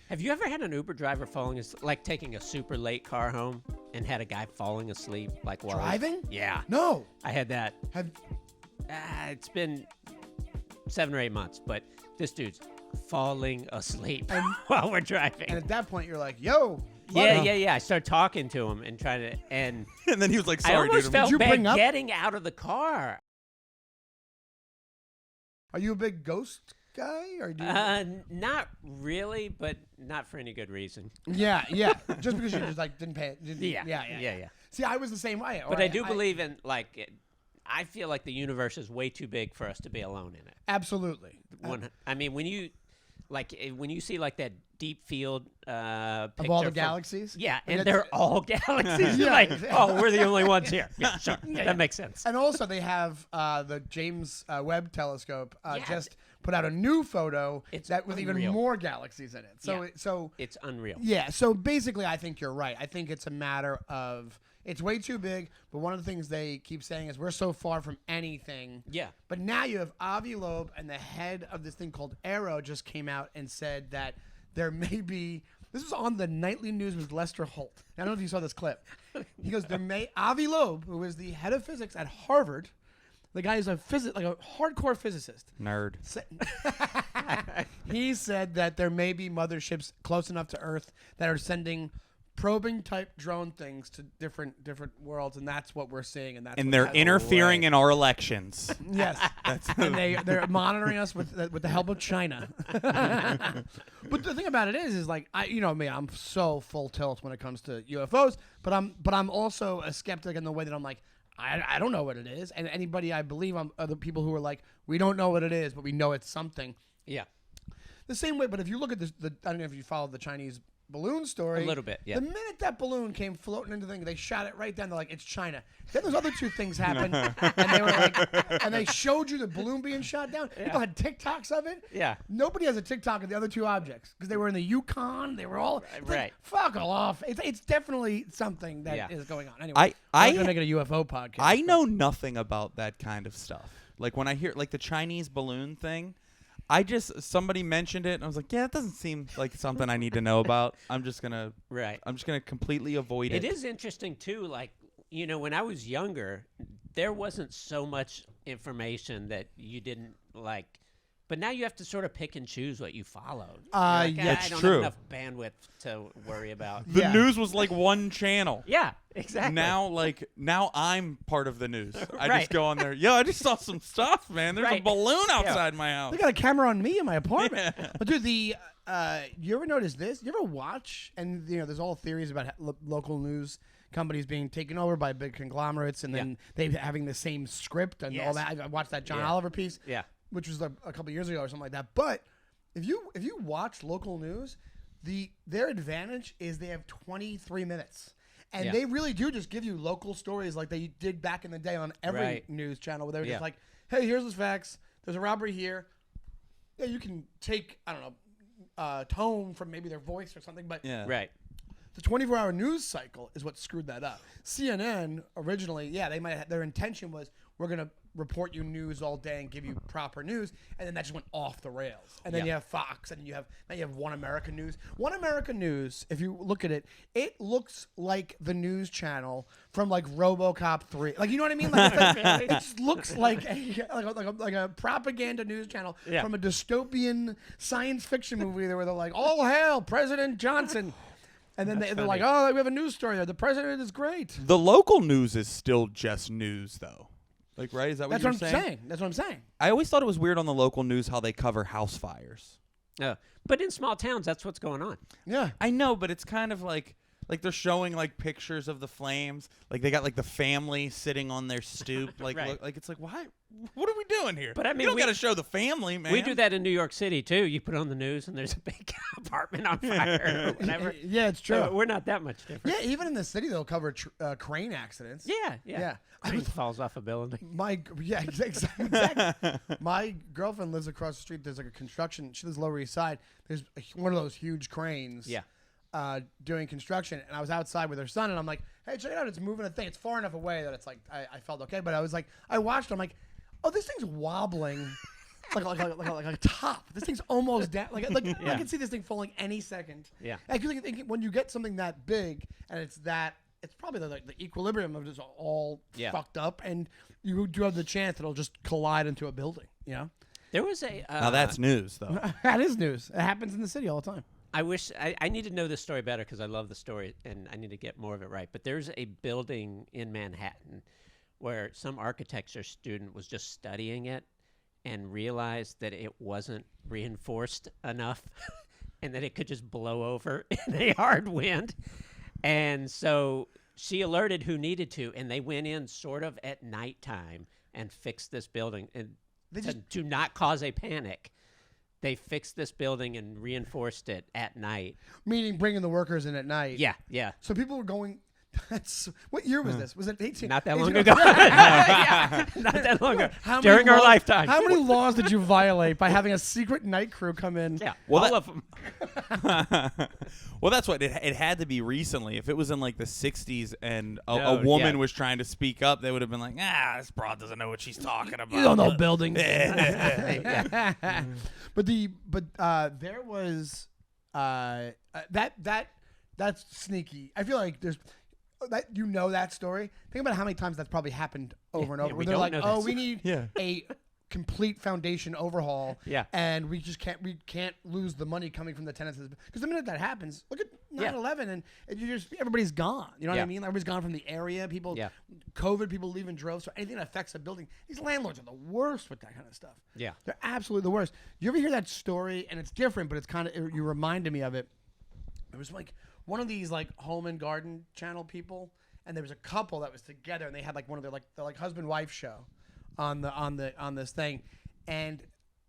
Have you ever had an Uber driver like taking a super late car home and had a guy falling asleep like while Driving? Yeah. No. I had that. Have It's been 7 or 8 months, but this dude's falling asleep while we're driving. And at that point, you're like, yo. Buddy. Yeah. I started talking to him and trying to, and then he was like, I sorry, almost dude. felt Did you bad bring up- getting out of the car. Are you a big ghost guy? Or do you... Not really, but not for any good reason. Yeah. Just because you just like didn't pay. Yeah. See, I was the same way. But I do believe in like. I feel like the universe is way too big for us to be alone in it. Absolutely. I mean, when you see like that deep field picture Of all the galaxies? yeah, And and they're all galaxies. Yeah. Like, oh, we're the only ones here. Yeah, sure, that makes sense. And also, they have the James Webb Telescope Yeah. just put out a new photo It's with even unreal. more galaxies in it. So, Yeah. so It's unreal. yeah. So basically, I think you're right. I think it's a matter of it's way too big. But one of the things they keep saying is we're so far from anything. Yeah. But now you have Avi Loeb, and the head of this thing called Arrow just came out and said that there may be. This was on the nightly news with Lester Holt. I don't know if you saw this clip. He goes, Avi Loeb, who is the head of physics at Harvard. The guy is a hardcore physicist. Nerd. He said that there may be motherships close enough to Earth that are sending probing type drone things to different worlds, and that's what we're seing. And they're interfering in our elections. Yes, and they're monitoring us with the help of China. But the thing about it is like I'm so full tilt when it comes to UFOs, but I'm also a skeptic in the way that I'm like. I don't know what it is, and anybody I believe are the people who are like, we don't know what it is, but we know it's something. Yeah. The same way, but if you look at this, I don't know if you followed the Chinese balloon story. A little bit, yeah. The minute that balloon came floating into the thing, they shot it right down. They're like, it's China. Then those other two things happened, and they were like, and they showed you the balloon being shot down. Yeah. People had TikToks of it. Yeah. Nobody has a TikTok of the other two objects because they were in the Yukon. They were all it's like, Right. fuck off. It's definitely something that is Yeah. going on. Anyway, I'm gonna make it a UFO podcast. I know nothing about that kind of stuff. Like when I hear like the Chinese balloon thing, somebody mentioned it and I was like, yeah, it doesn't seem like something I need to know about. I'm just gonna completely avoid it. It is interesting too, like, when I was younger, there wasn't so much information that you didn't like. But now you have to sort of pick and choose what you follow. Yeah, it's I don't true. have enough bandwidth to worry about. The news was like one channel. Yeah, exactly. Now I'm part of the news. I Right. just go on there. Yo, I just saw some stuff, man. There's a Right. balloon outside my house. They got a camera on me in my apartment. But dude, you ever notice this? You ever watch? And there's all theories about local news companies being taken over by big conglomerates, and then they having the same script and all that. I watched that John Oliver piece, which was a couple years ago or something like that. But if you watch local news, their advantage is they have 23 minutes. And they really do just give you local stories like they did back in the day on every news channel where they were just like, hey, here's the facts. There's a robbery here. Yeah, you can take, I don't know, tone from maybe their voice or something. But Right. the 24-hour news cycle is what screwed that up. CNN originally, their intention was we're going to report you news all day and give you proper news, and then that just went off the rails. And then you have Fox, and you have One American News. One American News, if you look at it, it looks like the news channel from like RoboCop 3. Like, you know what I mean? Like, it just looks like a propaganda news channel from a dystopian science fiction movie where they're like, all hail President Johnson. And then they're like, oh, we have a news story there. The president is great. The local news is still just news, though. Like, right? Is that what That's you're what I'm saying? That's what I'm saying. I always thought it was weird on the local news how they cover house fires. But in small towns, that's what's going on. Yeah. I know, but it's kind of like they're showing like pictures of the flames. Like they got like the family sitting on their stoop. Like, Right. look, like it's like, why? What are we doing here? But I mean, you don't got to show the family, man. We do that in New York City too. You put on the news and there's a big apartment on fire or whatever. Yeah, it's true. So we're not that much different. Yeah, even in the city, they'll cover crane accidents. Yeah. Crane falls off a building. Exactly. My girlfriend lives across the street. There's like a construction. She lives Lower East Side. There's one of those huge cranes. Yeah. Doing construction, and I was outside with her son, and I'm like, hey, check it out, it's moving a thing. It's far enough away that it's like I felt okay, but I was like, I watched, I'm like, oh, this thing's wobbling like a top. This thing's almost down. I can see this thing falling any second. Yeah. I think when you get something that big and it's probably the equilibrium of it is all fucked up, and you do have the chance it'll just collide into a building. You know. There was a. Now that's news, though. That is news. It happens in the city all the time. I wish I need to know this story better because I love the story and I need to get more of it right. But there's a building in Manhattan where some architecture student was just studying it and realized that it wasn't reinforced enough and that it could just blow over in a hard wind. And so she alerted who needed to, and they went in sort of at nighttime and fixed this building and to not cause a panic. They fixed this building and reinforced it at night. Meaning bringing the workers in at night. Yeah, yeah. So people were going. What year was this? Was it 18? Not that long ago. Yeah, not that long ago. During our lifetime. How many laws did you violate by having a secret night crew come in? Yeah, all of them. Well, that's what it had to be recently. If it was in like the 60s and a woman was trying to speak up, they would have been like, this broad doesn't know what she's talking about. You don't know buildings. But there was that's sneaky. I feel like there's that that story. Think about how many times that's probably happened over and over. Where they're like, we need a complete foundation overhaul. Yeah. And we can't lose the money coming from the tenants. Because the minute that happens, look at 9/11 and everybody's gone. You know what I mean? Everybody's gone from the area. People, COVID, people leave in droves. So anything that affects a building, these landlords are the worst with that kind of stuff. Yeah. They're absolutely the worst. You ever hear that story? And it's different, but it's kind of, you reminded me of it. It was like one of these like home and garden channel people, and there was a couple that was together, and they had like one of their husband-wife show on this thing, and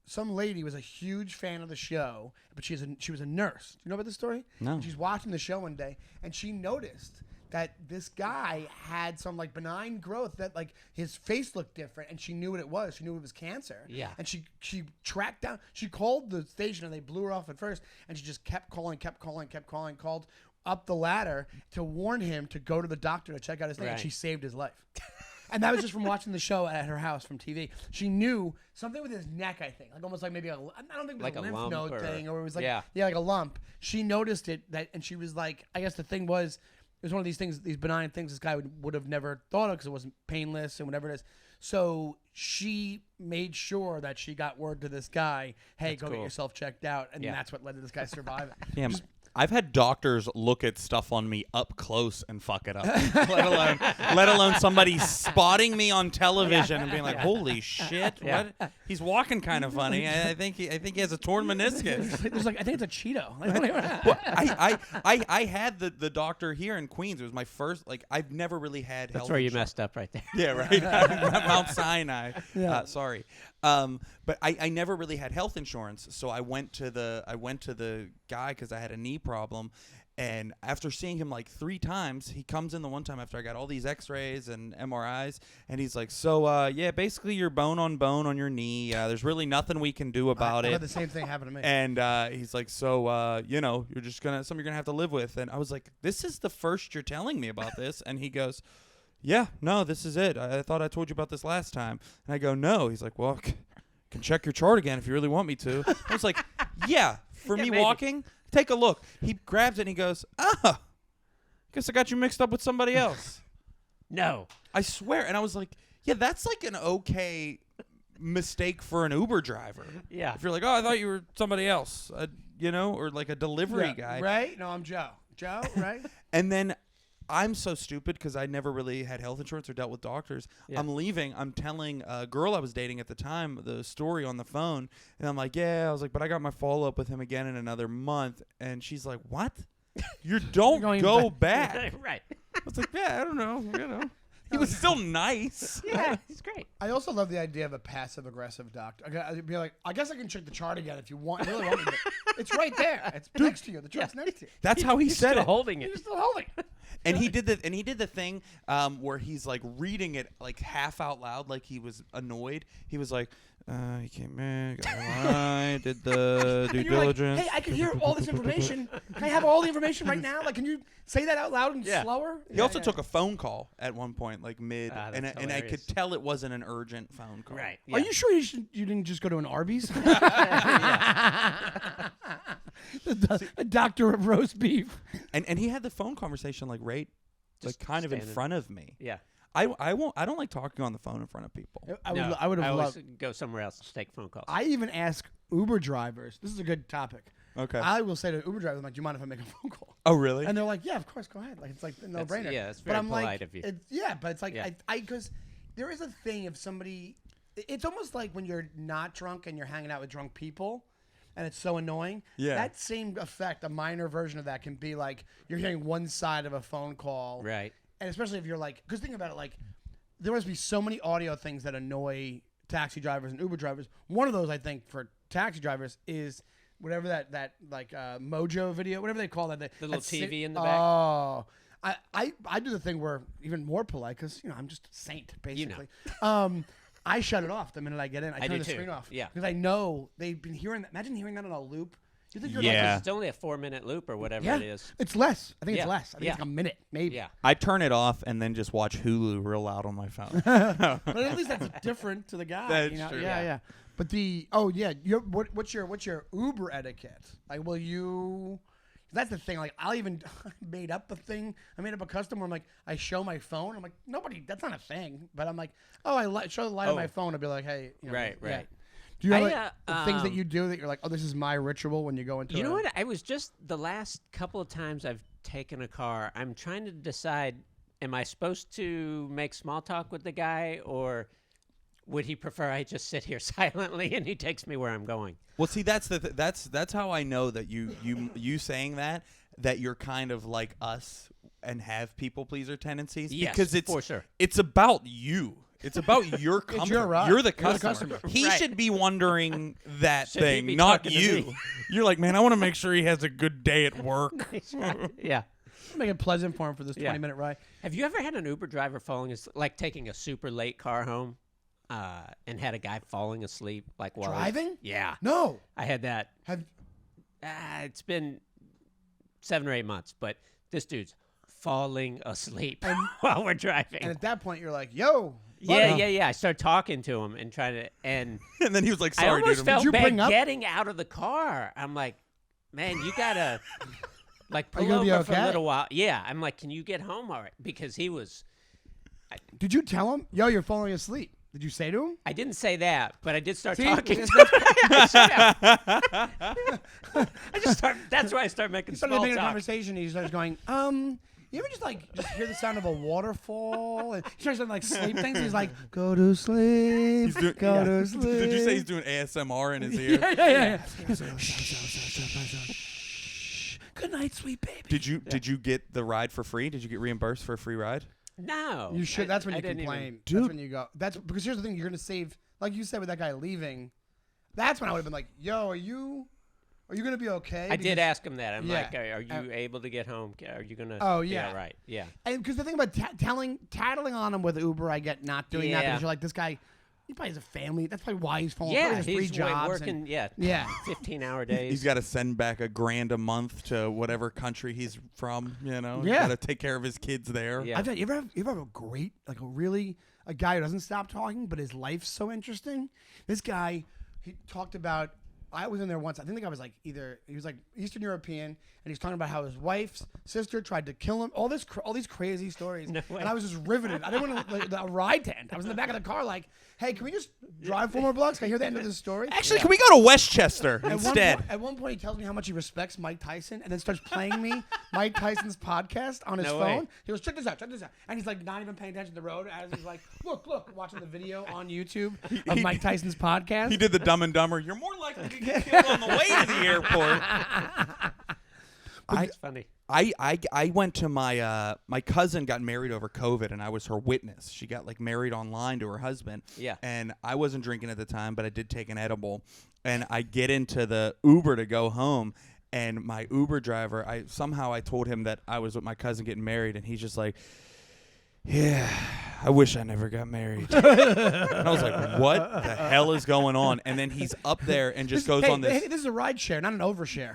some lady was a huge fan of the show, but she was a nurse. Do you know about this story? No. And she's watching the show one day, and she noticed that this guy had some like benign growth that like his face looked different, and she knew what it was. She knew it was cancer. Yeah. And she tracked down. She called the station, and they blew her off at first, and she just kept calling, called up the ladder to warn him to go to the doctor to check out his thing, and she saved his life. And that was just from watching the show at her house from TV. She knew something with his neck, I think, like almost like maybe I don't think it was like a lymph node thing, or it was like like a lump. She noticed it and she was like, I guess the thing was, it was one of these things, these benign things this guy would have never thought of because it wasn't painless and whatever it is. So she made sure that she got word to this guy, hey, go get yourself checked out, and that's what led to this guy surviving. Damn. I've had doctors look at stuff on me up close and fuck it up. let alone somebody spotting me on television and being like, "Holy shit! What? He's walking kind of funny. I think he has a torn meniscus." There's I think it's a Cheeto. Well, I had the doctor here in Queens. It was my first. I've never really had. That's where you messed up right there. Yeah, right. Mount Sinai. Yeah. Sorry. But I never really had health insurance, so I went to the guy because I had a knee problem, and after seeing him like 3 times, he comes in the one time after I got all these X-rays and MRIs, and he's like, "So basically you're bone on your knee. There's really nothing we can do about it." I had the same thing happen to me. And he's like, "So you're just something you're gonna have to live with." And I was like, "This is the first you're telling me about this," and he goes, "Yeah, no, this is it. I thought I told you about this last time." And I go, "No." He's like, "Well, I can check your chart again if you really want me to." I was like, "Yeah, for me maybe. walking, take a look." He grabs it and he goes, guess I got you mixed up with somebody else." No. I swear. And I was like, yeah, that's like an okay mistake for an Uber driver. Yeah. If you're like, "Oh, I thought you were somebody else," or like a delivery guy. Right? No, I'm Joe. Joe, right? And then I'm so stupid because I never really had health insurance or dealt with doctors. Yeah. I'm leaving. I'm telling a girl I was dating at the time the story on the phone. And I'm like, I was like, "But I got my follow-up with him again in another month." And she's like, "What? You don't go back." Right. I was like, "Yeah, I don't know. He was still nice." Yeah, he's great. I also love the idea of a passive-aggressive doctor. I'd be like, "I guess I can check the chart again if you want. You really want me to." It's right there. It's next to you. The chart's next to you. That's how he said still it. Holding it. You're still holding it. And he did the thing where he's like reading it like half out loud, like he was annoyed. He was like, He came in, got I did the due diligence. Like, hey, I can hear all this information. Can I have all the information right now? Like, can you say that out loud and slower? He also took a phone call at one point, like mid, and I could hilarious. tell it wasn't an urgent phone call. Right. Are you sure you didn't just go to an Arby's? A doctor of roast beef. And he had the phone conversation like Just kind of in standing. front of me. Yeah. I don't like talking on the phone in front of people. I would have always loved. go somewhere else to take phone calls. I even ask Uber drivers. This is a good topic. Okay. I will say to Uber drivers, I'm like, "Do you mind if I make a phone call?" Oh, really? And they're like, "Yeah, of course, go ahead." Like it's like a no-brainer. Yeah, it's but very I'm polite like, of you. but it's like Yeah. I because there is a thing if somebody. It's almost like when you're not drunk and you're hanging out with drunk people, and it's so annoying. Yeah. That same effect, a minor version of that, can be like you're hearing one side of a phone call, Right. and especially if you're like, because think about it, like there must be so many audio things that annoy taxi drivers and Uber drivers. One of those, I think, for taxi drivers is whatever that like Mojo video, whatever they call that. The little that TV in the back. Oh, I do the thing where even more polite because I'm just a saint basically. I shut it off the minute I get in. I turn do the too. screen off. Yeah. because I know they've been hearing that. Imagine hearing that on a loop. You think you're Yeah. like, It's only a 4-minute loop or whatever yeah, it is. it's less. I think it's Yeah. less. I think it's like a minute, maybe. Yeah. I turn it off and then just watch Hulu real loud on my phone. But at least that's different to the guy. That's you know? true. Yeah. But what's your Uber etiquette? Like, will you? That's the thing. Like, I'll even made up a thing. I made up a custom where I'm like, I show my phone. I'm like, nobody. That's not a thing. But I'm like, show the light on my phone. I'll be like, hey, Right. Do you have things that um, you do that you're like, oh, this is my ritual when you go into? You know what? I was just the last couple of times I've taken a car, I'm trying to decide: am I supposed to make small talk with the guy, or would he prefer I just sit here silently and he takes me where I'm going? Well, see, that's how I know that you saying that you're kind of like us and have people pleaser tendencies. Yes, because it's for sure. It's about you. It's about your comfort. your ride. You're the You're the customer. customer. He Right. should be wondering that Should he thing, be not talking to you. me? You're like, man, I want to make sure he has a good day at work. Yeah. Make it pleasant for him for this Yeah. 20-minute ride. Have you ever had an Uber driver taking a super late car home, and had a guy falling asleep like while Driving? Yeah. No. I had that. Have It's been 7 or 8 months, but this dude's falling asleep while we're driving. and at that point you're like, yo. Yeah. I started talking to him and trying to, and And then he was like, I sorry, almost dude. felt you bad bring up- getting out of the car. I'm like, man, you gotta like Are you pull gonna over be for a okay? little while. Yeah, I'm like, can you get home all right? Because he was. Did you tell him, yo, you're falling asleep? Did you say to him? I didn't say that, but I did start See? talking. That's- That's why I started making He started small making a talk. conversation. And he starts going, you ever just hear the sound of a waterfall? And he starts to like sleep things. He's like, go to sleep, go to sleep. Did you say he's doing ASMR in his ear? Yeah. Good night, sweet baby. Did you get the ride for free? Did you get reimbursed for a free ride? No, You should. That's when I you didn't complain. even- That's when you go. That's because here's the thing. You're gonna save, like you said with that guy leaving. That's when I would have been like, yo, are you gonna be okay? I did Because- ask him that. I'm Yeah. like, are you able to get home? Are you gonna? Oh, yeah. right. Yeah. And because the thing about tattling on him with Uber, I get not doing that Yeah. because you're like, this guy, he probably has a family. That's probably why he's falling. Yeah, Probably has 3 he's jobs. working. Yeah. 15-hour days. He's got to send back $1,000 a month to whatever country he's from. You know, Yeah. He's got to take care of his kids there. Yeah. I've had, you ever have a great, like a guy who doesn't stop talking, but his life's so interesting. This guy, he talked about. I was in there once. I think the guy was like he was like Eastern European, and he's talking about how his wife's sister tried to kill him. All these crazy stories, No way. and I was just riveted. I didn't want to a ride to end. I was in the back of the car, like, hey, can we just drive 4 more blocks? Can I hear the end of this story? Actually, can we go to Westchester instead? At one point, he tells me how much he respects Mike Tyson, and then starts playing me Mike Tyson's podcast on his No phone. way. He goes, check this out, and he's like not even paying attention to the road as he's like, look, watching the video on YouTube of Mike Tyson's podcast. He did the Dumb and Dumber. You're more likely to get killed on the way to the airport. It's funny. I went to my cousin got married over COVID, and I was her witness. She got like married online to her husband. Yeah. And I wasn't drinking at the time, but I did take an edible. And I get into the Uber to go home, and my Uber driver, I told him that I was with my cousin getting married, and he's just like, yeah, I wish I never got married. And I was like, what the hell is going on? And then he's up there and just goes on this. Hey, this is a ride share, not an overshare.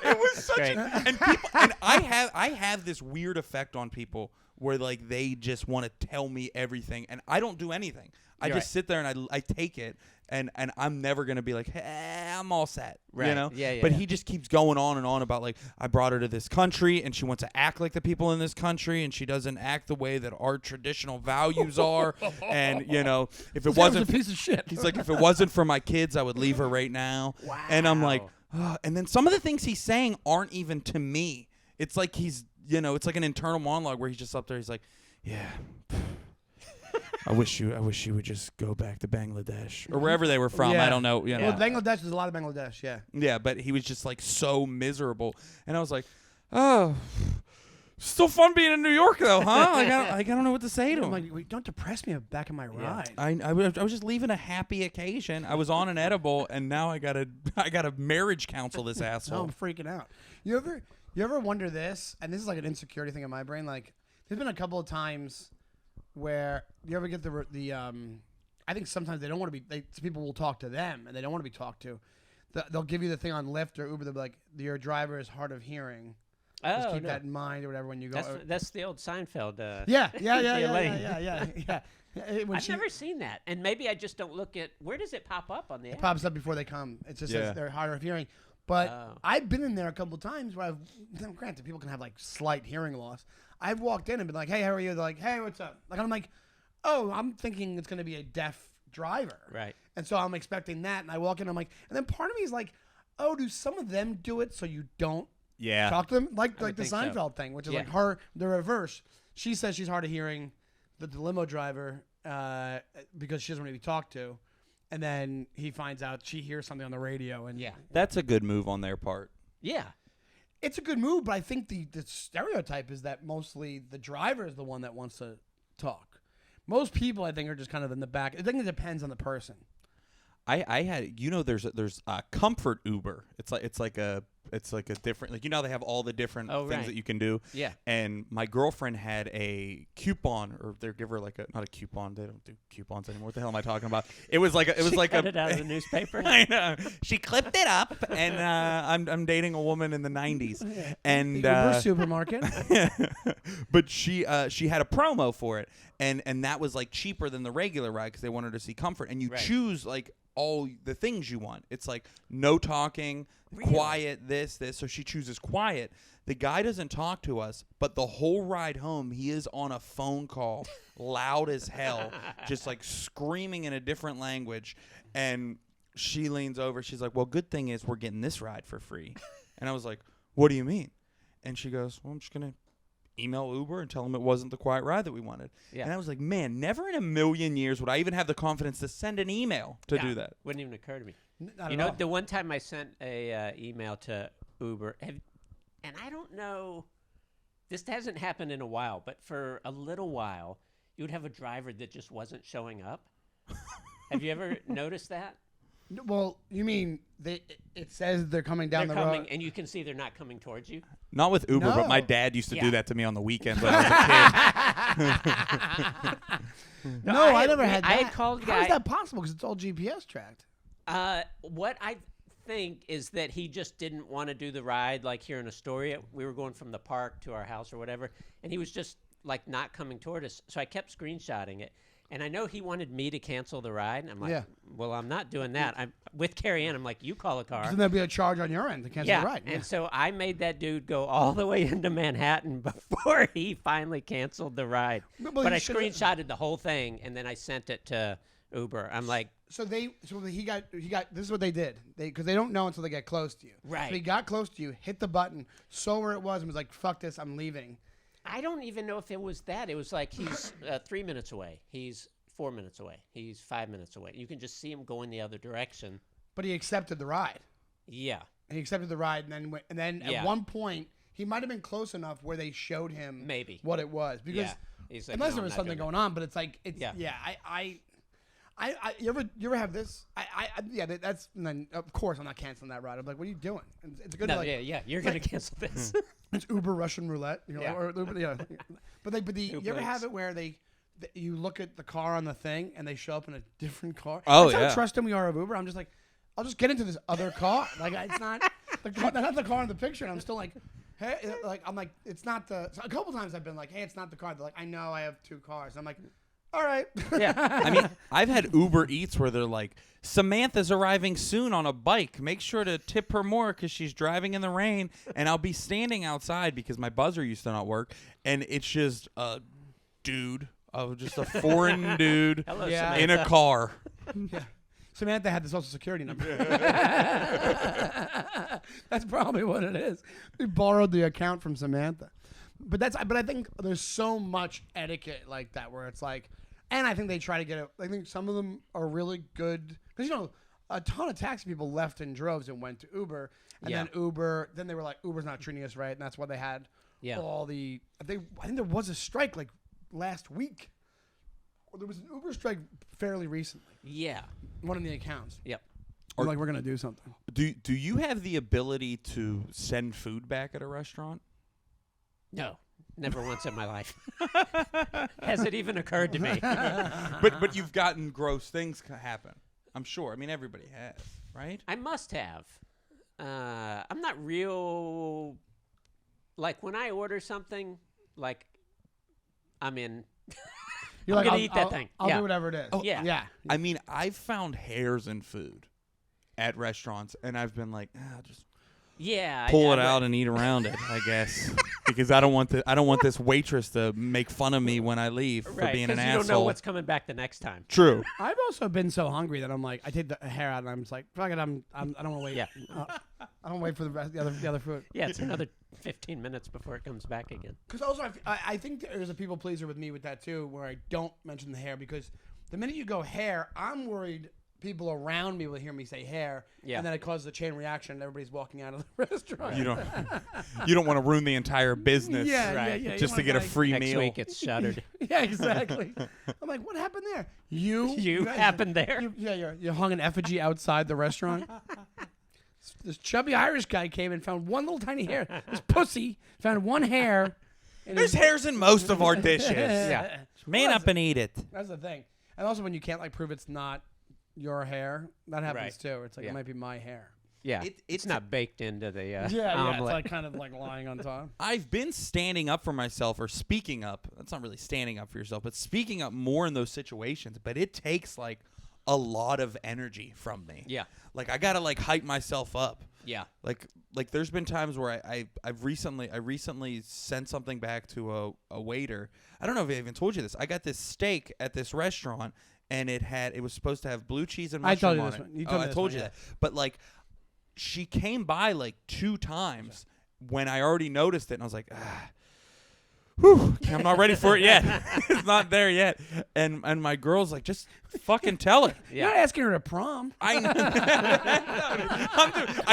It was such and people, and I have this weird effect on people where like they just want to tell me everything, and I don't do anything. I just sit there and I take it, and I'm never gonna be like, hey, I'm all set, right? You know? Yeah. But he just keeps going on and on about like, I brought her to this country, and she wants to act like the people in this country, and she doesn't act the way that our traditional values are. And you know, if it wasn't a piece of shit, he's like, if it wasn't for my kids, I would leave her right now. Wow. And I'm like, and then some of the things he's saying aren't even to me. It's like he's, you know, it's like an internal monologue where he's just up there. He's like, yeah. I wish you would just go back to Bangladesh or wherever they were from. Yeah. I don't know. You know. Well, Bangladesh, there's a lot of Bangladesh, yeah. Yeah, but he was just like so miserable, and I was like, oh, still fun being in New York though, huh? I don't know what to say to him. I'm like, wait, don't depress me back in my ride. I was just leaving a happy occasion. I was on an edible, and now I gotta marriage counsel this asshole. No, I'm freaking out. You ever wonder this? And this is like an insecurity thing in my brain. Like, there's been a couple of times where you ever get the I think sometimes they don't want to be. People will talk to them and they don't want to be talked to. They'll give you the thing on Lyft or Uber. They'll be like, your driver is hard of hearing. Just keep that in mind or whatever when you go. That's the old Seinfeld. Yeah. I've never seen that, and maybe I just don't look at where does it pop up on the app? It pops up before they come. It just says they're hard of hearing. But I've been in there a couple of times where granted, people can have like slight hearing loss. I've walked in and been like, hey, how are you? They're like, hey, what's up? Like, I'm like, oh, I'm thinking it's going to be a deaf driver. Right. And so I'm expecting that. And I walk in, I'm like, and then part of me is like, oh, do some of them do it so you don't talk to them? Like the Seinfeld thing, which is like the reverse. She says she's hard of hearing, the limo driver, because she doesn't want to be talked to. And then he finds out she hears something on the radio. And That's a good move on their part. Yeah. It's a good move, but I think the stereotype is that mostly the driver is the one that wants to talk. Most people, I think, are just kind of in the back. I think it depends on the person. I had, you know, there's a comfort Uber. It's like a different, like, you know, they have all the different things that you can do. Yeah. And my girlfriend had a coupon, or they give her like not a coupon. They don't do coupons anymore. What the hell am I talking about? It was like She cut it out of the newspaper. I know. She clipped it up, and I'm dating a woman in the 90s, and Uber supermarket. but she had a promo for it, and that was like cheaper than the regular ride because they wanted to see comfort, and you choose like all the things you want. It's like no talking, quiet, this. So she chooses quiet. The guy doesn't talk to us, but the whole ride home, he is on a phone call, loud as hell, just like screaming in a different language. And she leans over. She's like, well, good thing is we're getting this ride for free. And I was like, what do you mean? And she goes, well, I'm just going to email Uber and tell them it wasn't the quiet ride that we wanted. Yeah. And I was like, man, never in a million years would I even have the confidence to send an email to do that. Wouldn't even occur to me. You know, the one time I sent a email to Uber, and I don't know, this hasn't happened in a while, but for a little while, you would have a driver that just wasn't showing up. Have you ever noticed that? Well, you mean it says they're coming down the road, and you can see they're not coming towards you. Not with Uber, but my dad used to do that to me on the weekends when I was a kid. No, I never had that. I had called How is that possible? Because it's all GPS tracked. What I think is that he just didn't want to do the ride like here in Astoria. We were going from the park to our house or whatever, and he was just like not coming toward us. So I kept screenshotting it. And I know he wanted me to cancel the ride. And I'm like, well, I'm not doing that. I'm with Carrie Ann. I'm like, you call a car. Then there'll be a charge on your end to cancel the ride. And so I made that dude go all the way into Manhattan before he finally canceled the ride. But I screenshotted the whole thing, and then I sent it to Uber. I'm like, so he got. This is what they did. Because they don't know until they get close to you. Right. So he got close to you, hit the button, saw where it was, and was like, "Fuck this, I'm leaving." I don't even know if it was that. It was like he's 3 minutes away. He's 4 minutes away. He's 5 minutes away. You can just see him going the other direction. But he accepted the ride. Yeah. He accepted the ride, and then at one point he might have been close enough where they showed him what it was. Because like, unless there was something going on, but it's like You ever have this? Yeah. That's and then of course I'm not canceling that ride. I'm like, what are you doing? And it's good. No, to, like, yeah. You're gonna cancel this. It's Uber Russian roulette. You know, Yeah. or yeah. But you ever have Eats. it where you look at the car on the thing and they show up in a different car? Oh, That's yeah. how trusting we are of Uber. I'm just like, I'll just get into this other car. Like it's not not the car in the picture, and I'm still like, hey, I'm like, it's not the. So a couple times I've been like, hey, it's not the car. They're like, I know I have 2 cars. And I'm like, all right. Yeah. I mean, I've had Uber Eats where they're like, Samantha's arriving soon on a bike. Make sure to tip her more because she's driving in the rain. And I'll be standing outside because my buzzer used to not work. And it's just a dude, just a foreign dude Hello, Yeah. Samantha. in a car. Yeah. Samantha had the social security number. That's probably what it is. We borrowed the account from Samantha. But I think there's so much etiquette like that where it's like, and I think they try to get it. I think some of them are really good because a ton of taxi people left in droves and went to Uber, and Yeah. then they were like, Uber's not treating us right, and that's why they had Yeah. all the. I think there was a strike like last week. Or there was an Uber strike fairly recently. Yeah. One of the accounts. Yep. Or like we're gonna do something. Do you have the ability to send food back at a restaurant? No. Never once in my life. Has it even occurred to me? But you've gotten gross things happen. I'm sure. I mean, everybody has, right? I must have. I'm not real. Like when I order something, like I'm in. You're I'm like, gonna eat that thing. I'll Yeah. do whatever it is. Oh, yeah. Yeah. I mean, I've found hairs in food at restaurants, and I've been like, I'll just Yeah. pull it out and eat around it, I guess, because I don't want this waitress to make fun of me when I leave for Right, being an 'cause asshole. you don't know what's coming back the next time. True. I've also been so hungry that I'm like, I take the hair out and I'm just like, fuck it, I don't want to wait. Yeah. I don't wait for the other food. Yeah, it's another 15 minutes before it comes back again. Because also, I think there's a people pleaser with me with that too, where I don't mention the hair because the minute you go hair, I'm worried people around me will hear me say hair, Yeah. and then it causes a chain reaction, and everybody's walking out of the restaurant. You don't want to ruin the entire business Right. You just to wanna get a like- free Next meal. week it's shuttered. Yeah, exactly. I'm like, what happened there? You happened there? You hung an effigy outside the restaurant. This chubby Irish guy came and found one little tiny hair. This pussy found one hair. in There's his- hairs in most of our dishes. Yeah. Man up and eat it. That's the thing. And also when you can't like prove it's not your hair, that happens Right. too. It's like Yeah. it might be my hair. Yeah. It's It's not baked into the Yeah, it's omelet. like kind of like lying on top. I've been standing up for myself or speaking up. That's not really standing up for yourself, but speaking up more in those situations. But it takes like a lot of energy from me. Yeah. Like I gotta like hype myself up. Yeah. Like there's been times where I've recently sent something back to a waiter. I don't know if I even told you this. I got this steak at this restaurant and it was supposed to have blue cheese and I told mushroom you on this it. one. You told me I this told one, you yeah. that. But like she came by like 2 times when I already noticed it and I was like, whew, I'm not ready for it yet. It's not there yet. And my girl's like, just fucking tell her. You're not asking her to prom. I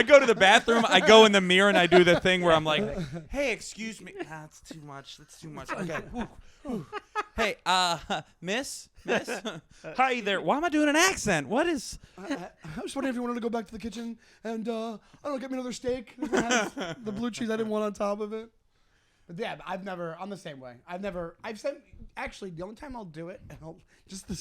go to the bathroom. I go in the mirror and I do the thing where I'm like, "Hey, excuse me. That's too much. That's too much." Okay. Whew, whew. Hey, miss. Hi there. Why am I doing an accent? What is? I was wondering if you wanted to go back to the kitchen and I don't know, get me another steak. It has the blue cheese I didn't want on top of it. But yeah, I'm the same way. I've said, actually, the only time I'll do it, and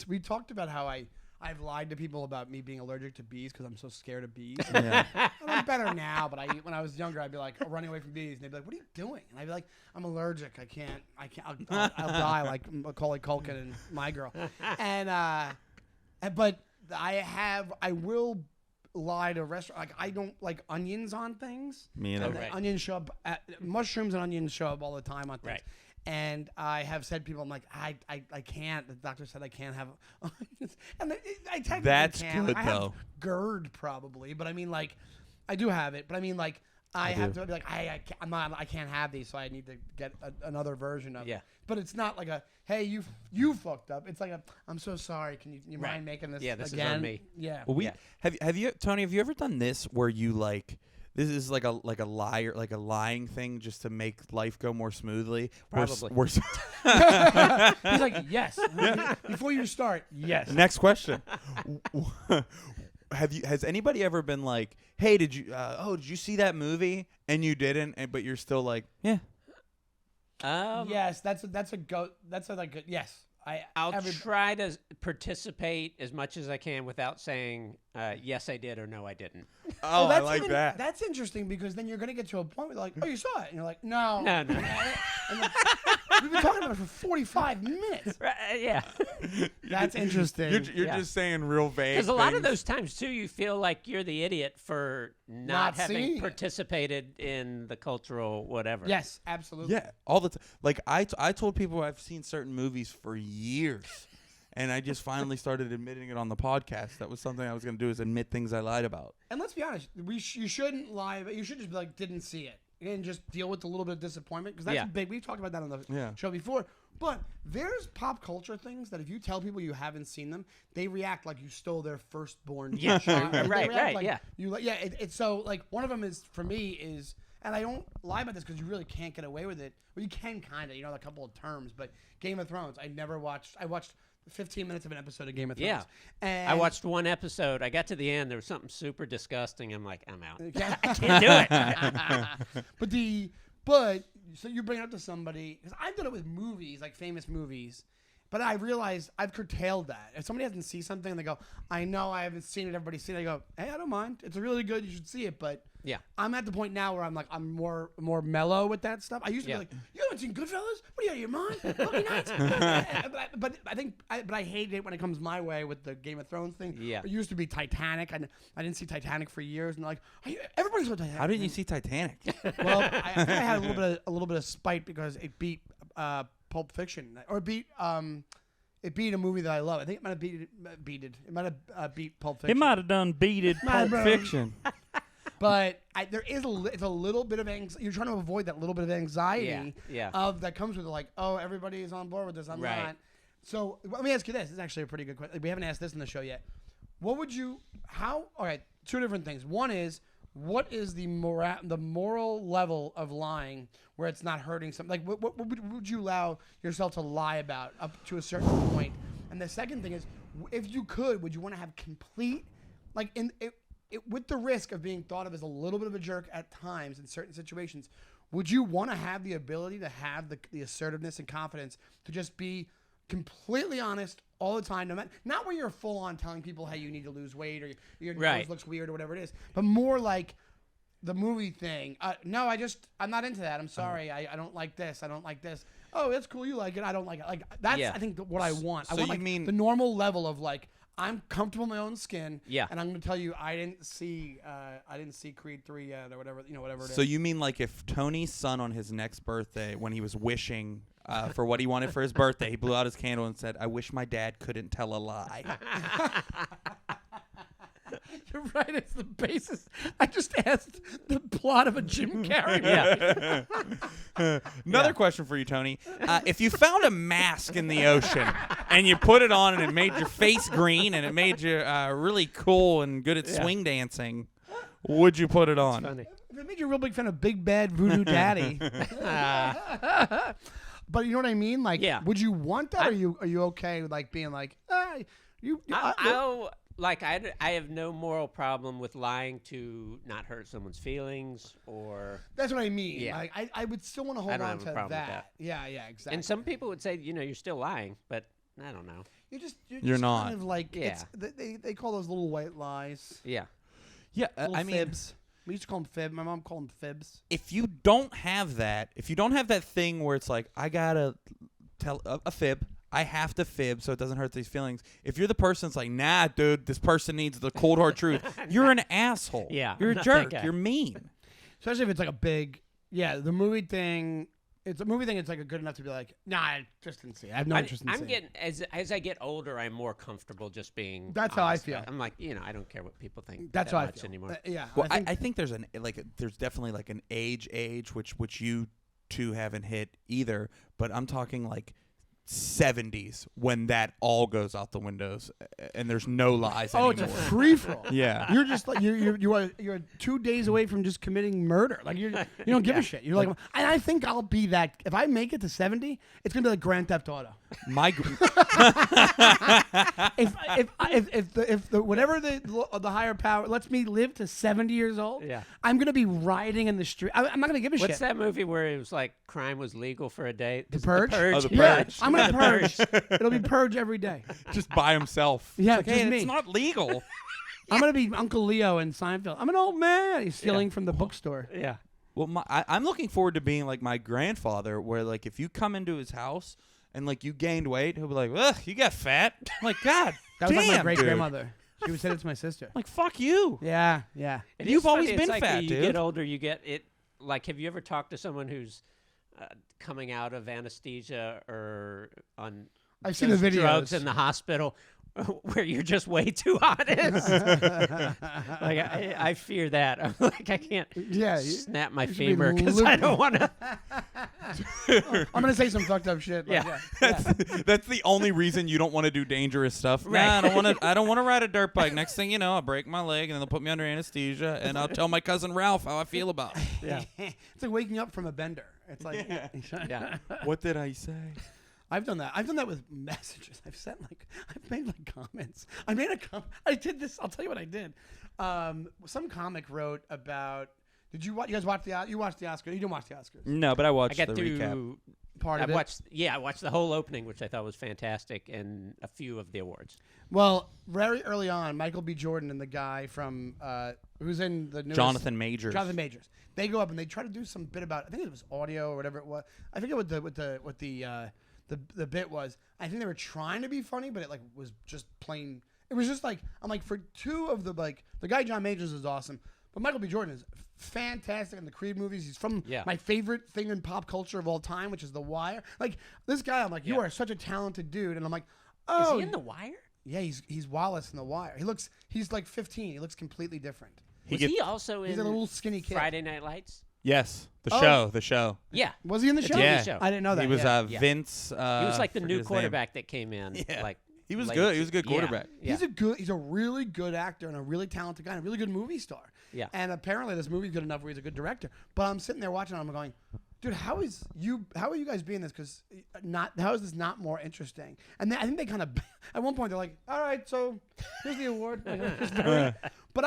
we talked about how I've lied to people about me being allergic to bees because I'm so scared of bees. Yeah. I'm better now, but when I was younger, I'd be like running away from bees, and they'd be like, "What are you doing?" And I'd be like, "I'm allergic. I can't. I'll die like Macaulay Culkin and My Girl." And but I will lie to a restaurant. Like I don't like onions on things. Me And either. the Right. onions show up. Mushrooms and onions show up all the time on things. Right. And I have said to people, I'm like, I can't. The doctor said I can't have onions. And I technically That's can. good, I have though. GERD probably, but I mean like, I do have it. But I mean like, I have do. to be like, I can't have these, so I need to get another version of Yeah. it. But it's not like a, hey, you fucked up. It's like a, I'm so sorry. Can you mind making this Yeah, this is again? on me. Yeah. Well, Yeah. have you Tony? Have you ever done this where you like this is like a liar, like a lying thing just to make life go more smoothly. Probably. He's like, yes. Before you start, yes. Next question. Has anybody ever been like, hey, did you see that movie and you didn't, but you're still like, yeah. Yes, that's yes. I'll try to participate as much as I can without saying yes I did or no I didn't. Oh, I like that. That's interesting because then you're gonna get to a point where they're like, oh, you saw it, and you're like, no. No. And we've been talking about it for 45 minutes. Right, yeah. That's interesting. You're just saying real vague. Because a lot of those times too, you feel like you're the idiot for not having participated in the cultural whatever. Yes, absolutely. Yeah, all the time. Like I told people I've seen certain movies for years, and I just finally started admitting it on the podcast. That was something I was going to do, is admit things I lied about. And let's be honest, you shouldn't lie, but you should just be like, didn't see it, and just deal with a little bit of disappointment, because that's big. We've talked about that on the show before. But there's pop culture things that if you tell people you haven't seen them, they react like you stole their firstborn. Yeah, right. Like, It's so like one of them is for me is, and I don't lie about this because you really can't get away with it. Well, you can kind of, a couple of terms, but Game of Thrones, I watched 15 minutes of an episode of Game of Thrones. Yeah. And I watched one episode. I got to the end. There was something super disgusting. I'm like, I'm out. I can't do it. But so you bring it up to somebody, because I've done it with movies, like famous movies, but I realized I've curtailed that. If somebody hasn't seen something and they go, I know I haven't seen it, everybody's seen it, I go, hey, I don't mind. It's really good. You should see it. But yeah, I'm at the point now where I'm more mellow with that stuff. I used to be like, you haven't seen Goodfellas? What are you, out of your mind? Look me nuts. but I hate it when it comes my way with the Game of Thrones thing. Yeah. It used to be Titanic. I didn't see Titanic for years, and like, everybody saw Titanic. How didn't you see Titanic? Well, I think I had a little bit of spite because it beat Pulp Fiction, or it beat a movie that I love. I think it might have beat Pulp Fiction. It might have done beated Pulp Fiction. But it's a little bit of anxiety. You're trying to avoid that little bit of anxiety of that comes with it, like, oh, everybody is on board with this. I'm not. So let me ask you this. This is actually a pretty good question. We haven't asked this in the show yet. What would you? All right, two different things. One is, what is the moral level of lying where it's not hurting something? Like, what would you allow yourself to lie about up to a certain point? And the second thing is, if you could, would you want to have complete, like, with the risk of being thought of as a little bit of a jerk at times in certain situations, would you want to have the ability to have the assertiveness and confidence to just be completely honest all the time, not where you're full on telling people, hey, you need to lose weight, or your nose looks weird, or whatever it is, but more like the movie thing. No, I'm not into that. I'm sorry. I don't like this. I don't like this. Oh, that's cool. You like it. I don't like it. Like, that's I think what I want. So I want you mean the normal level of like, I'm comfortable in my own skin. Yeah. And I'm going to tell you, I didn't see Creed 3 yet, or whatever, whatever it is. So you mean like if Tony's son on his next birthday, when he was wishing for what he wanted for his birthday, he blew out his candle and said, I wish my dad couldn't tell a lie. You're right. It's the basis. I just asked the plot of a Jim Carrey movie. Another question for you, Tony. If you found a mask in the ocean and you put it on and it made your face green and it made you really cool and good at swing dancing, would you put it on? Funny. If it made you a real big fan of Big Bad Voodoo Daddy. But you know what I mean? Like, would you want that, or are you okay with like being like, I have no moral problem with lying to not hurt someone's feelings, or that's what I mean. Yeah. Like, I would still want to hold on to that. Yeah, exactly. And some people would say, you're still lying, but I don't know. You're not. Kind of like, they call those little white lies. Yeah. Yeah, I mean, fibs. We used to call them fib. My mom called them fibs. If you don't have that thing where it's like, I gotta tell a fib, I have to fib so it doesn't hurt these feelings. If you're the person that's like, nah, dude, this person needs the cold hard truth, you're an asshole. Yeah, you're a jerk. You're mean. Especially if it's like a big, the movie thing. It's a movie thing. It's like good enough to be like, nah, I just didn't see it. I have no interest in seeing it. As I get older, I'm more comfortable just being. That's honest. how I feel. I'm like, I don't care what people think. That's that how much I feel anymore. Well, I think there's there's definitely like an age which you two haven't hit either. But I'm talking like 70s when that all goes out the windows and there's no lies anymore. It's a free for all. Yeah. You're just like you're 2 days away from just committing murder. Like you don't give a shit. You're like, and I think I'll be that. If I make it to 70, it's gonna be like Grand Theft Auto. If whatever the higher power lets me live to 70 years old, I'm gonna be rioting in the street. I'm not gonna give a shit. What's that movie where it was like crime was legal for a day? The Purge? The Purge. Oh, The Yeah, Purge. I'm gonna purge. It'll be purge every day. Just by himself. Yeah, It's like, just hey, me. it's not legal. I'm gonna be Uncle Leo in Seinfeld. I'm an old man. He's stealing from the bookstore. Yeah. Well, I'm looking forward to being like my grandfather, where like if you come into his house and like you gained weight, he'll be like, "Ugh, you got fat." I'm like, God, That was like my damn, great dude. grandmother. She would say it to my sister. Like, fuck you. Yeah. It You've is funny. always It's been like fat, you dude. get older, you get it. Like, have you ever talked to someone who's coming out of anesthesia or on I've seen the those videos. drugs in the hospital where you're just way too honest? Like, I fear that. I'm like, I can't snap my you should be femur because I don't want to. I'm gonna say some fucked up shit. Like, Yeah. That's the only reason you don't want to do dangerous stuff. Right. Nah, I don't want to ride a dirt bike. Next thing you know, I'll break my leg and then they'll put me under anesthesia and I'll tell my cousin Ralph how I feel about it. Yeah. It's like waking up from a bender. It's like, Yeah. What did I say? I've done that. I've done that with messages. I've made like comments. I made a comment. I did this. I'll tell you what I did. Some comic wrote about. Did you guys watch the? You watched the Oscars? You didn't watch the Oscars. No, but I I watched got the through. recap. Part of I it. watched. Yeah, I watched the whole opening, which I thought was fantastic, and a few of the awards. Well, very early on, Michael B. Jordan and the guy from who's in the newest, Jonathan Majors. They go up and they try to do some bit about. I think it was audio or whatever it was. I forget what the bit was. I think they were trying to be funny, but it like was just plain. It was just like I'm like for two of the like the guy John Majors is awesome, but Michael B. Jordan is fantastic in the Creed movies. He's from my favorite thing in pop culture of all time, which is The Wire. Like this guy, I'm like, you are such a talented dude, and I'm like, oh, Is he in The Wire? Yeah, he's Wallace in The Wire. He's like 15. He looks completely different. Was he also He's in a little skinny kid. Friday Night Lights? Yes, the show. Yeah. Was he in the The show? TV Yeah. show. I didn't know that. He was yeah. Vince. He was like the forget new his name. quarterback that came in. Yeah. Like He was late- good. He was a good quarterback. Yeah. He's a really good actor and a really talented guy and a really good movie star. Yeah. And apparently this movie's good enough where he's a good director. But I'm sitting there watching it and I'm going, dude, how are you guys being this? Because how is this not more interesting? And I think they kind of at one point they're like, all right, so here's the award. But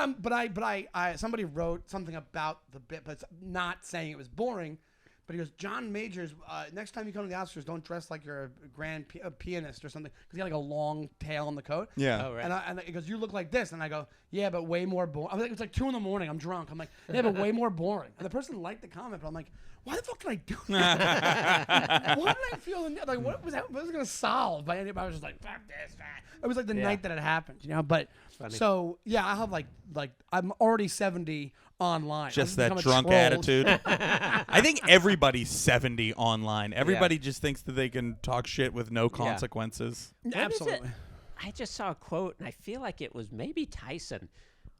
somebody wrote something about the bit, but it's not saying it was boring. But he goes, John Majors, next time you come to the Oscars, don't dress like you're a grand pianist or something. Because he got like a long tail on the coat. Yeah. Oh, right. And he goes, you look like this. And I go, yeah, but way more boring. I was like, it's like 2 a.m. I'm drunk. I'm like, yeah, but way more boring. And the person liked the comment, but I'm like, why the fuck did I do that? Why did I feel like what was that? What was it gonna solve? By anybody? I was just like, fuck this. It was like the night that it happened, you know. But so yeah, I have like I'm already 70 online. Just I've that become a drunk troll. attitude. I think everybody's 70 online. Everybody just thinks that they can talk shit with no consequences. What is Absolutely. it? I just saw a quote, and I feel like it was maybe Tyson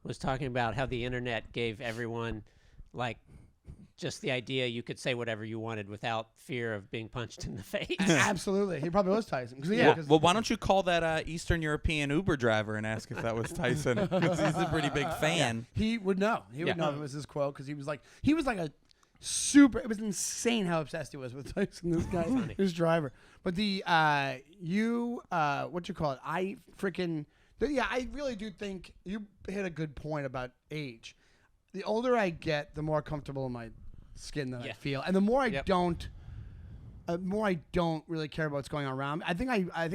was talking about how the internet gave everyone like just the idea you could say whatever you wanted without fear of being punched in the face. Absolutely, he probably was Tyson. Well, why don't you call that Eastern European Uber driver and ask if that was Tyson? Because he's a pretty big fan. He would know. He would know if it was his quote because he was like a super. It was insane how obsessed he was with Tyson. This guy, his driver. But the what you call it? I really do think you hit a good point about age. The older I get, the more comfortable in my skin that I feel, and the more I don't really care about what's going on around me. I think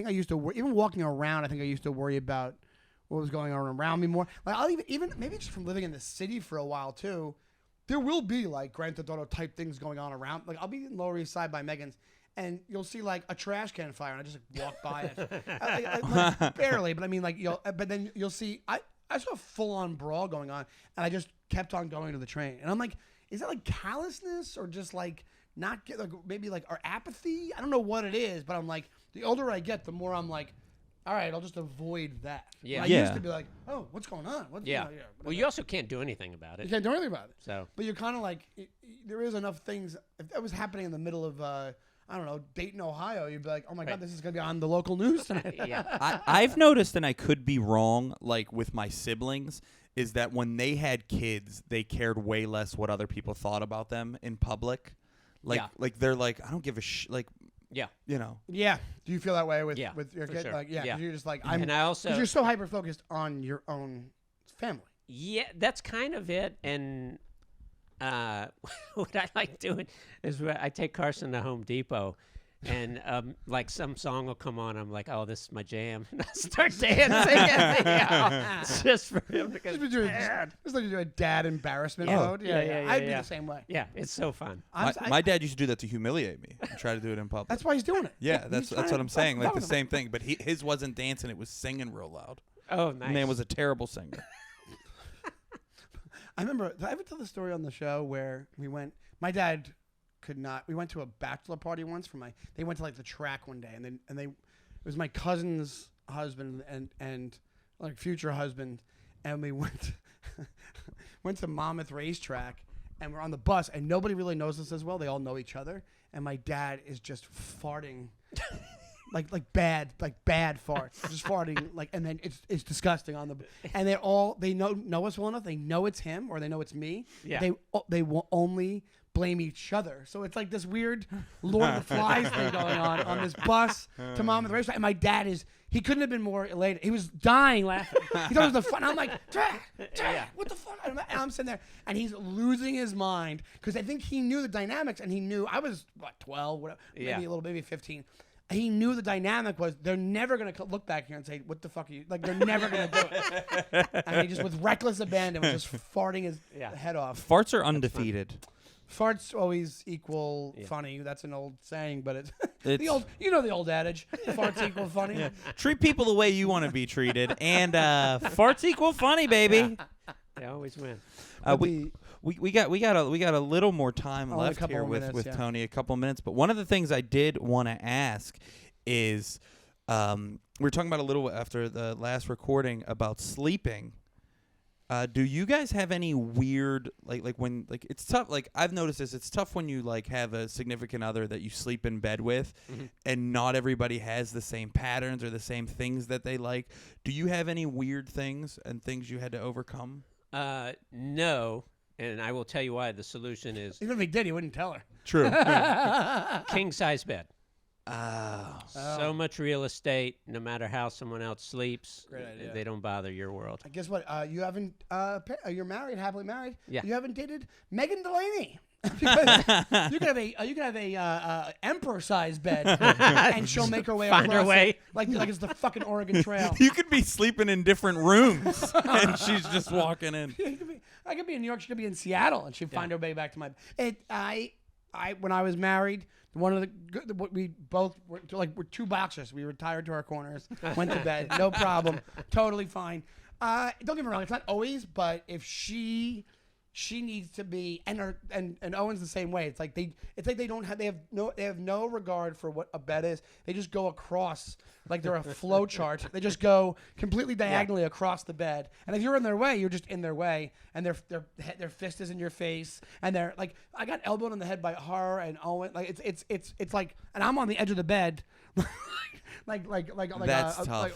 I used to even walking around. I think I used to worry about what was going on around me more. Like I'll even maybe just from living in the city for a while too. There will be like Grand Theft Auto type things going on around. Like I'll be in Lower East Side by Megan's, and you'll see like a trash can fire, and I just like, walk by it, like, barely. But I mean, like but then you'll see I saw a full on brawl going on, and I just kept on going to the train, and I'm like, is that like callousness or just like not get like maybe like or apathy? I don't know what it is, but I'm like, the older I get, the more I'm like, all right, I'll just avoid that. Yeah. I used to be like, oh, what's going on? Well, you also can't do anything about it. You can't do anything about it. So, but you're kind of like, there is enough things. If that was happening in the middle of, I don't know, Dayton, Ohio, you'd be like, oh my God, this is going to be on the local news tonight. I've noticed, and I could be wrong, like with my siblings, is that when they had kids, they cared way less what other people thought about them in public. Like they're like, I don't give a like. Yeah. You know. Yeah. Do you feel that way with your kid? Sure. Like, Yeah. You're just like, and I also, 'cause you're so hyper focused on your own family. Yeah, that's kind of it. And what I like doing is I take Carson to Home Depot, and like some song will come on. I'm like, oh, this is my jam, and I start dancing. It's just for him to go. It's like you do a dad embarrassment mode. I'd be the same way. Yeah, it's so fun. My dad used to do that to humiliate me and try to do it in public. That's why he's doing it. Yeah, that's what I'm saying. Like the same thing, but his wasn't dancing; it was singing real loud. Oh, nice. The man was a terrible singer. I remember. Did I ever tell the story on the show where we went? My dad could not. We went to a bachelor party once for my. They went to like the track one day, and they. It was my cousin's husband and like future husband, and we went to Monmouth Racetrack, and we're on the bus, and nobody really knows us as well. They all know each other, and my dad is just farting. Like bad farts, just farting and then it's disgusting on the, and they know us well enough. They know it's him or they know it's me. Yeah. They will only blame each other. So it's like this weird Lord of the Flies thing going on this bus to Monmouth Racetrack. And my dad he couldn't have been more elated. He was dying laughing. He thought it was the fun. I'm like, Dad, what the fuck? And I'm sitting there, and he's losing his mind because I think he knew the dynamics, and he knew I was 12, whatever, maybe 15. He knew the dynamic was they're never going to look back here and say, what the fuck are you? Like, they're never going to do it. And he just, with reckless abandon, was just farting his head off. Farts are undefeated. Farts always equal funny. That's an old saying, but it's the old adage. Farts equal funny. Yeah. Treat people the way you want to be treated, and farts equal funny, baby. They always win. We got a little more time left here with Tony, a couple minutes. But one of the things I did want to ask is, we were talking about a little after the last recording about sleeping. Do you guys have any weird like when it's tough? Like I've noticed this. It's tough when you have a significant other that you sleep in bed with, and not everybody has the same patterns or the same things that they like. Do you have any weird things and things you had to overcome? No. And I will tell you why. The solution is... Even if he did, he wouldn't tell her. True. King-size bed. So much real estate, no matter how someone else sleeps, they don't bother your world. Guess what? You haven't... you're married, happily married. Yeah. You haven't dated Megan Delaney. Because you can have a emperor-sized bed, and she'll make her way Find her way. like it's the fucking Oregon Trail. You could be sleeping in different rooms, and she's just walking in. I could be in New York. She could be in Seattle, and she'd find her way back to my. When I was married, one of we both were we're two boxers. We retired to our corners, went to bed, no problem, totally fine. Don't get me wrong, it's not always, but if she needs to be, and Owen's the same way. It's like they have no regard for what a bed is. They just go across like they're a flow chart. They just go completely diagonally across the bed. And if you're in their way, you're just in their way. And their fist is in your face. And they're like, I got elbowed in the head by her and Owen. Like it's like, and I'm on the edge of the bed, That's tough.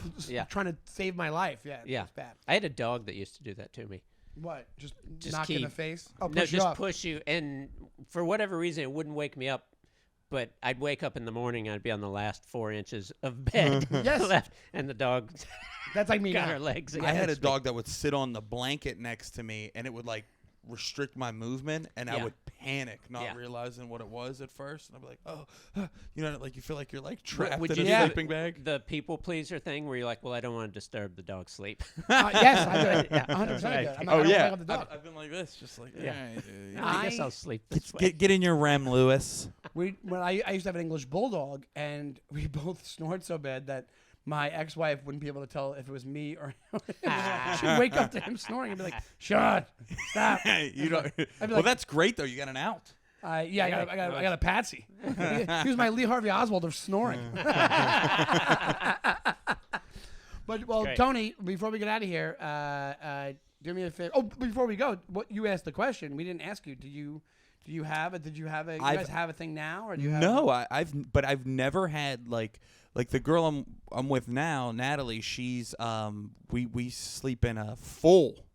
Trying to save my life. Yeah. It's bad. I had a dog that used to do that to me. What? Just knock in the face? Oh, push no, you just up. push you. And for whatever reason, it wouldn't wake me up. But I'd wake up in the morning, I'd be on the last 4 inches of bed left, and the dog That's like me got now. her legs. I had a dog that would sit on the blanket next to me, and it would restrict my movement, and I would panic, not realizing what it was at first. And I'd be like, oh, you feel like you're trapped in a sleeping bag. The people pleaser thing where you're like, well, I don't want to disturb the dog's sleep. Yes, I do it. 100% I do it. Oh, yeah. I've been like this, just like, I guess I'll sleep this way. Get in your REM, Lewis. When I used to have an English bulldog, and we both snored so bad that my ex-wife wouldn't be able to tell if it was me or him. She'd wake up to him snoring and be like, "Shut, stop." You don't. Well, that's great though. You got an out. I got a patsy. He was my Lee Harvey Oswald of snoring. But Great. Tony, before we get out of here, Do me a favor. Oh, before we go, what you asked the question, we didn't ask you. Do you have it? Did you have it? You guys have a thing now, or do you have? No, I've never had like the girl I'm with now, Natalie. She's we sleep in a full.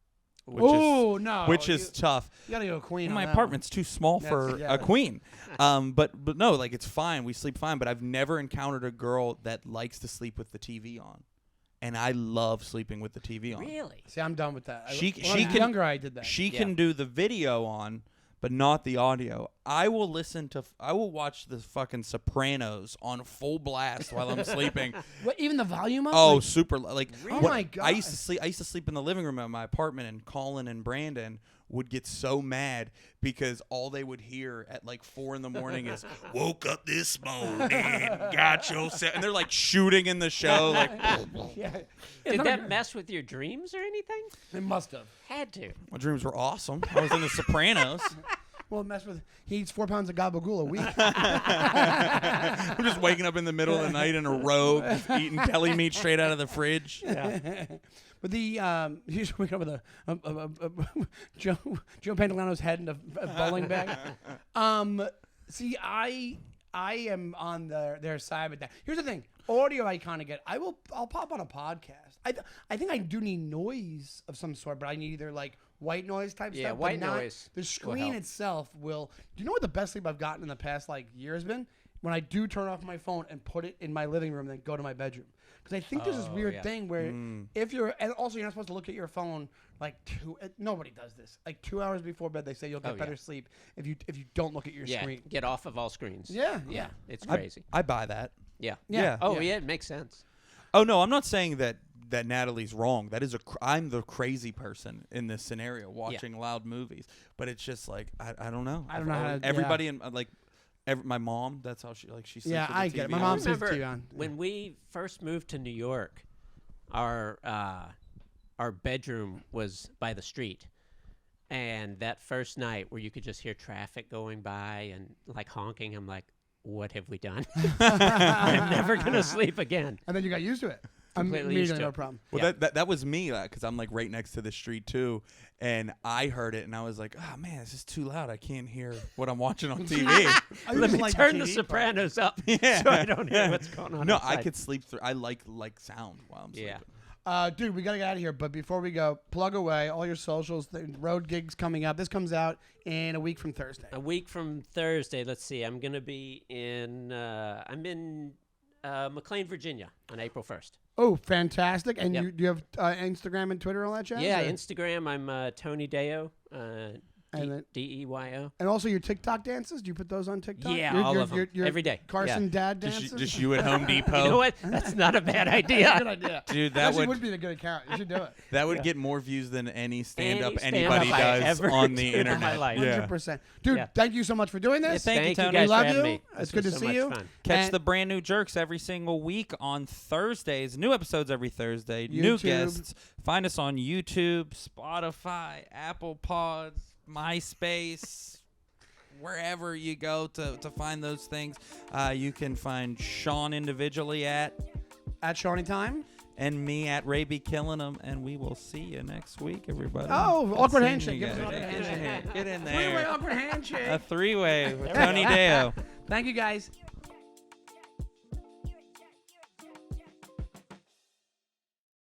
Which is tough. You gotta go a queen. My apartment's too small for a queen. But no, like it's fine. We sleep fine. But I've never encountered a girl that likes to sleep with the TV on, and I love sleeping with the TV on. Really? See, I'm done with that. She when I was younger, I did that. She can do the video on, but not the audio. I will watch the fucking Sopranos on full blast while I'm sleeping. What, even the volume up? Oh, super! Like, oh my god! I used to sleep in the living room of my apartment, and Colin and Brandon would get so mad because all they would hear at like 4 a.m. is "Woke up this morning, got yourself," and they're like shooting in the show. Like, yeah. Did that mess with your dreams or anything? It must have. Had to. my dreams were awesome. I was in the Sopranos. Well, mess with. He eats 4 pounds of gabagool a week. I'm just waking up in the middle of the night in a robe, just eating deli meat straight out of the fridge. Yeah. But you just wake up with a Joe Pantoliano's head in a bowling bag. See, I am on their side with that. Here's the thing: audio I kind of get. I'll pop on a podcast. I think I do need noise of some sort, but I need either like white noise type stuff. White noise. The screen itself will. Do you know what the best sleep I've gotten in the past like year has been? When I do turn off my phone and put it in my living room, and then go to my bedroom. Because I think there's this weird thing where if you're, and also you're not supposed to look at your phone like nobody does this. Like 2 hours before bed, they say you'll get better sleep if you don't look at your screen. Get off of all screens. Yeah. It's crazy. I buy that. Yeah. Oh, yeah, it makes sense. Oh no, I'm not saying that Natalie's wrong. That is I'm the crazy person in this scenario watching loud movies. But it's just like I don't know. I don't know how to. Everybody in my mom. That's how she sleeps. Yeah, with I the get it. TV My on. mom sleeps with the TV on. When we first moved to New York, our bedroom was by the street, and that first night where you could just hear traffic going by and like honking, I'm like, what have we done? I'm never gonna sleep again. And then you got used to it. Completely used to no it. problem. Well, that was me because I'm like right next to the street too, and I heard it and I was like, oh man, this is too loud. I can't hear what I'm watching on TV. Let me turn the Sopranos up so I don't hear what's going on. No, outside. I could sleep through. I like sound while I'm sleeping. Dude, we got to get out of here. But before we go, plug away all your socials. The road gigs coming up. This comes out in a week from Thursday. A week from Thursday. Let's see. I'm going to be in McLean, Virginia on April 1st. Oh, fantastic. And do you have Instagram and Twitter and all that jazz? Yeah, or? Instagram. I'm Tony Deyo. Deyo. And also your TikTok dances? Do you put those on TikTok? Yeah, all of them. Every day. Carson dad dances? Just you at Home Depot. You know what? That's not a bad idea. Good idea. Dude, that would be a good account. You should do it. That would get more views than any stand-up stand-up anybody I does ever on the did in internet. my life. 100%. Dude, thank you so much for doing this. Thank you, Tony. guys We love for having you. me. It's This good was to so see you. much fun. Catch the brand new Jerks every single week on Thursdays. New episodes every Thursday. New YouTube. guests. Find us on YouTube, Spotify, Apple Pods, MySpace, wherever you go to find those things. You can find Sean individually at Shawnee Time. and me at Ray B Killing 'em, and we will see you next week, everybody. Oh, awkward Seeing handshake. you Give us an guys. awkward handshake. Get in Three-way there. awkward handshake. A 3-way with Tony Deyo. Thank you, guys.